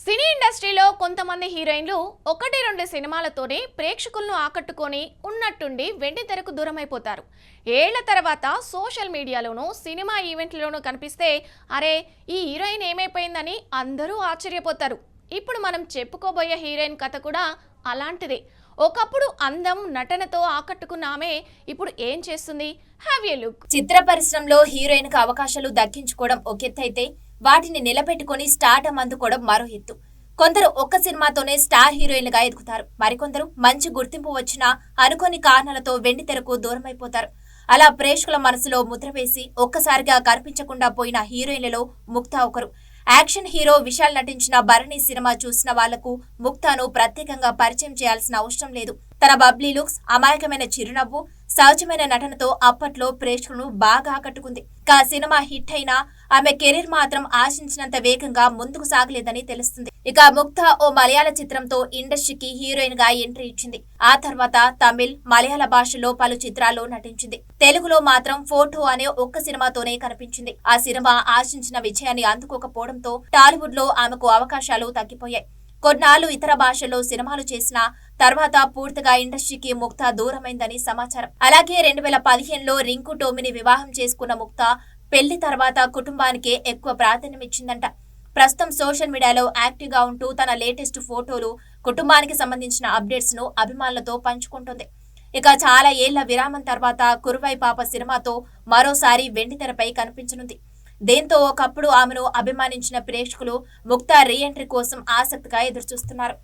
సినీ ఇండస్ట్రీలో కొంతమంది హీరోయిన్లు ఒకటి రెండు సినిమాలతోనే ప్రేక్షకులను ఆకట్టుకొని ఉన్నట్టుండి వెండితెరకు దూరమైపోతారు. ఏళ్ల తర్వాత సోషల్ మీడియాలోనూ సినిమా ఈవెంట్లలోనూ కనిపిస్తే అరే ఈ హీరోయిన్ ఏమైపోయిందని అందరూ ఆశ్చర్యపోతారు. ఇప్పుడు మనం చెప్పుకోబోయే హీరోయిన్ కథ కూడా అలాంటిదే. ఒకప్పుడు అందం నటనతో ఆకట్టుకున్న ఆమె ఇప్పుడు ఏం చేస్తుంది? Have a look. చిత్ర పరిశ్రమలో హీరోయిన్ కు అవకాశాలు దక్కించుకోవడం ఒక ఎత్తు అయితే వాటిని నిలబెట్టుకుని స్టార్డమ్ అందుకోవడం మరో ఎత్తు. కొందరు ఒక్క సినిమాతోనే స్టార్ హీరోయిన్లుగా ఎదుగుతారు. మరికొందరు మంచి గుర్తింపు వచ్చినా అనుకోని కారణాలతో వెండితెరకు దూరమైపోతారు. అలా ప్రేక్షకుల మనసులో ముద్ర వేసి ఒక్కసారిగా కనిపించకుండా పోయిన హీరోయిన్లలో ముక్తా ఒకరు. యాక్షన్ హీరో విశాల్ నటించిన భరణి సినిమా చూసిన వాళ్లకు ముక్తాను ప్రత్యేకంగా పరిచయం చేయాల్సిన అవసరం లేదు. తన బబ్లీ లుక్స్, అమాయకమైన చిరునవ్వు, సహజమైన నటనతో అప్పట్లో ప్రేక్షకులను బాగా ఆకట్టుకుంది. సినిమా హిట్ అయినా ఆమె కెరీర్ మాత్రం ఆశించినంత వేగంగా ముందుకు సాగలేదని తెలుస్తుంది. ఇక ముక్తా ఓ మలయాళ చిత్రంతో ఇండస్ట్రీకి హీరోయిన్ గా ఎంట్రీ ఇచ్చింది. ఆ తర్వాత తమిళ్, మలయాళ భాషలో పలు చిత్రాల్లో నటించింది. తెలుగులో మాత్రం ఫోటో అనే ఒక్క సినిమాతోనే కనిపించింది. ఆ సినిమా ఆశించిన విజయాన్ని అందుకోకపోవడంతో టాలీవుడ్ లో ఆమెకు అవకాశాలు తగ్గిపోయాయి. కొన్నాళ్లు ఇతర భాషల్లో సినిమాలు చేసిన తర్వాత పూర్తిగా ఇండస్ట్రీకి ముక్తా దూరమైందని సమాచారం. అలాగే 2015లో రింకు టోమిని వివాహం చేసుకున్న ముక్తా పెళ్లి తర్వాత కుటుంబానికే ఎక్కువ ప్రాధాన్యమిచ్చిందంట. ప్రస్తుతం సోషల్ మీడియాలో యాక్టివ్ గా ఉంటూ తన లేటెస్ట్ ఫోటోలు, కుటుంబానికి సంబంధించిన అప్డేట్స్ ను అభిమానులతో పంచుకుంటుంది. ఇక చాలా ఏళ్ల విరామం తర్వాత కురువై పాప సినిమాతో మరోసారి వెండితెరపై కనిపించనుంది. దీంతో ఒకప్పుడు ఆమెను అభిమానించిన ప్రేక్షకులు ముక్తా రీ ఎంట్రీ కోసం ఆసక్తిగా ఎదురుచూస్తున్నారు.